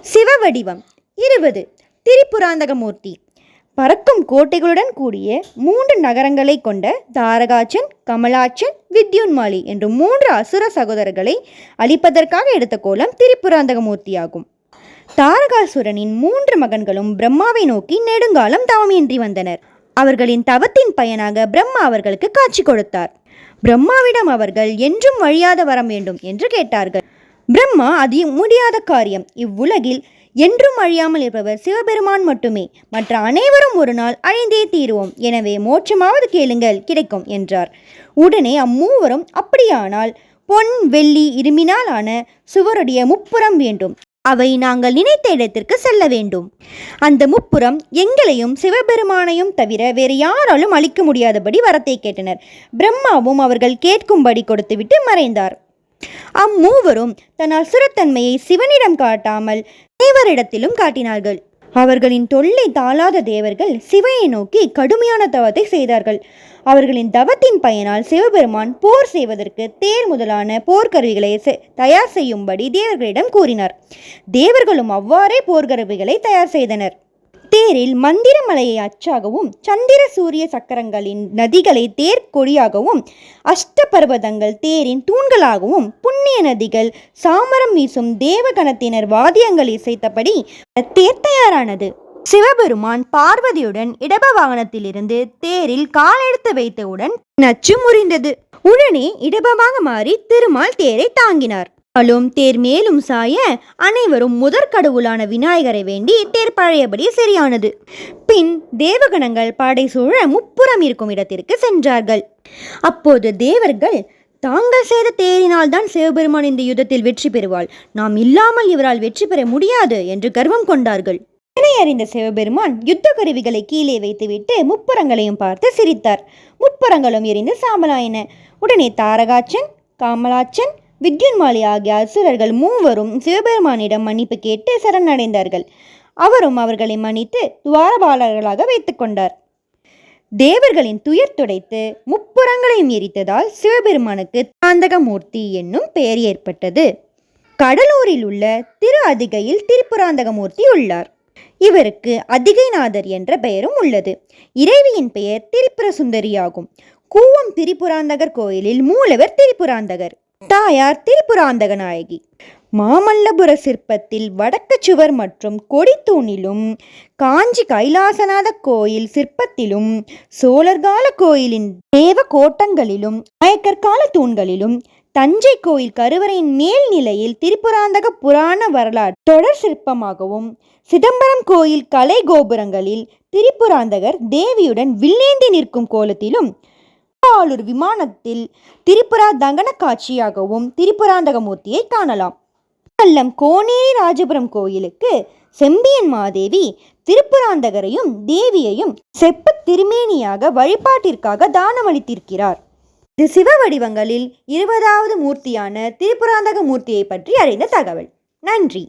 சிவவடிவம் 20. திரிபுராந்தகமூர்த்தி. பறக்கும் கோட்டைகளுடன் கூடிய 3 நகரங்களை கொண்ட தாரகாச்சன், கமலாச்சன், வித்யுன்மாலி என்று 3 அசுர சகோதரர்களை அழிப்பதற்காக எடுத்த கோலம் திரிபுராந்தகமூர்த்தியாகும். தாரகாசுரனின் 3 மகன்களும் பிரம்மாவை நோக்கி நெடுங்காலம் தவமின்றி வந்தனர். அவர்களின் தவத்தின் பயனாக பிரம்மா அவர்களுக்கு காட்சி கொடுத்தார். பிரம்மாவிடம் அவர்கள் என்றும் அழியாத வரம் வேண்டும் என்று கேட்டார்கள். பிரம்மா அது முடியாத காரியம். இவ்வுலகில் என்றும் அழியாமல் இருப்பவர் சிவபெருமான் மட்டுமே. மற்ற அனைவரும் ஒரு நாள் அழிந்தே தீருவோம். எனவே மோட்சமாவது கேளுங்கள், கிடைக்கும் என்றார். உடனே அம்மூவரும் அப்படியானால் பொன், வெள்ளி, இரும்பினால் ஆன சுவருடைய முப்புறம் வேண்டும். அவை நாங்கள் நினைத்த இடத்திற்கு செல்ல வேண்டும். அந்த முப்புறம் எங்களையும் சிவபெருமானையும் தவிர வேறு யாராலும் அளிக்க முடியாதபடி வரத்தை கேட்டனர். பிரம்மாவும் அவர்கள் கேட்கும்படி கொடுத்துவிட்டு மறைந்தார். அம்மூவரும் தன் அசுரத்தன்மையை சிவனிடம் காட்டாமல் தேவரிடத்திலும் காட்டினார்கள். அவர்களின் தொல்லை தாளாத தேவர்கள் சிவனை நோக்கி கடுமையான தவத்தை செய்தார்கள். அவர்களின் தவத்தின் பயனால் சிவபெருமான் போர் செய்வதற்கு தேர் முதலான போர்க்கருவிகளை தயார் செய்யும்படி தேவர்களிடம் கூறினார். தேவர்களும் அவ்வாறே போர்க்கருவிகளை தயார் செய்தனர். தேரில் மந்திரமலையை அச்சாகவும், சந்திர சூரிய சக்கரங்களின் நதிகளை தேர் கொடியாகவும், அஷ்ட பர்வதங்கள் தேரின் தூண்களாகவும், புண்ணிய நதிகள் சாமரம் வீசும் தேவகணத்தினர் வாத்தியங்கள் இசைத்தபடி தேர் தயாரானது. சிவபெருமான் பார்வதியுடன் இடப வாகனத்திலிருந்து தேரில் காலெடுத்து வைத்தவுடன் நச்சு முறிந்தது. உடனே இடபமாக மாறி திருமால் தேரை தாங்கினார். தேர் மேலும் சாய அனைவரும் முதற் கடவுளான விநாயகரை வேண்டி தேர் பழையபடி சரியானது. பின் தேவகணங்கள் படை சூழ முப்புறம் இருக்கும் இடத்திற்கு சென்றார்கள். அப்போது தேவர்கள், தாங்கள் செய்த தேரினால் தான் சிவபெருமான் இந்த யுத்தத்தில் வெற்றி பெறுவாள், நாம் இல்லாமல் இவரால் வெற்றி பெற முடியாது என்று கர்வம் கொண்டார்கள். இதனை அறிந்த சிவபெருமான் யுத்த கருவிகளை கீழே வைத்துவிட்டு முப்புறங்களையும் பார்த்து சிரித்தார். முப்புறங்களும் எரிந்து சாம்பலாயின. உடனே தாரகாச்சன், காமலாச்சன், வித்யுன்மாலி ஆகிய அசுரர்கள் 3வரும் சிவபெருமானிடம் மன்னிப்பு கேட்டு சரணடைந்தார்கள். அவரும் அவர்களை மன்னித்து துவாரபாலர்களாக வைத்துக் கொண்டார். தேவர்களின் துயர் துடைத்து முப்புறங்களையும் எரித்ததால் சிவபெருமானுக்கு திரிபுராந்தகமூர்த்தி என்னும் பெயர் ஏற்பட்டது. கடலூரில் உள்ள திரு அதிகையில் திரிபுராந்தகமூர்த்தி உள்ளார். இவருக்கு அதிகைநாதர் என்ற பெயரும் உள்ளது. இறைவியின் பெயர் திரிபுர சுந்தரியாகும். கூவம் திரிபுராந்தகர் கோயிலில் மூலவர் திரிபுராந்தகர், தாயார் திரிபுராந்தக நாயகி. மாமல்லபுர சிற்பத்தில் வடக்கு சுவர் மற்றும் கொடித்தூணிலும், காஞ்சி கைலாசநாத கோயில் சிற்பத்திலும், சோழர்கால கோயிலின் தேவ கோட்டங்களிலும், நாயக்கர்கால தூண்களிலும், தஞ்சை கோயில் கருவறையின் மேல் நிலையில் திரிபுராந்தக புராண வரலாறு தொடர் சிற்பமாகவும், சிதம்பரம் கோயில் கலை கோபுரங்களில் திரிபுராந்தகர் தேவியுடன் வில்லேந்தி நிற்கும் கோலத்திலும், ஆளூர் விமானத்தில் திரிபுரா தகன காட்சியாகவும் திரிபுராந்தகமூர்த்தியை காணலாம். அல்லம் கோனேரி ராஜபுரம் கோயிலுக்கு செம்பியன் மாதேவி திரிபுராந்தகரையும் தேவியையும் செப்பு திருமேனியாக வழிபாட்டிற்காக தானமளித்திருக்கிறார். இது சிவ வடிவங்களில் 20வது மூர்த்தியான திரிபுராந்தகமூர்த்தியை பற்றி அறிந்த தகவல். நன்றி.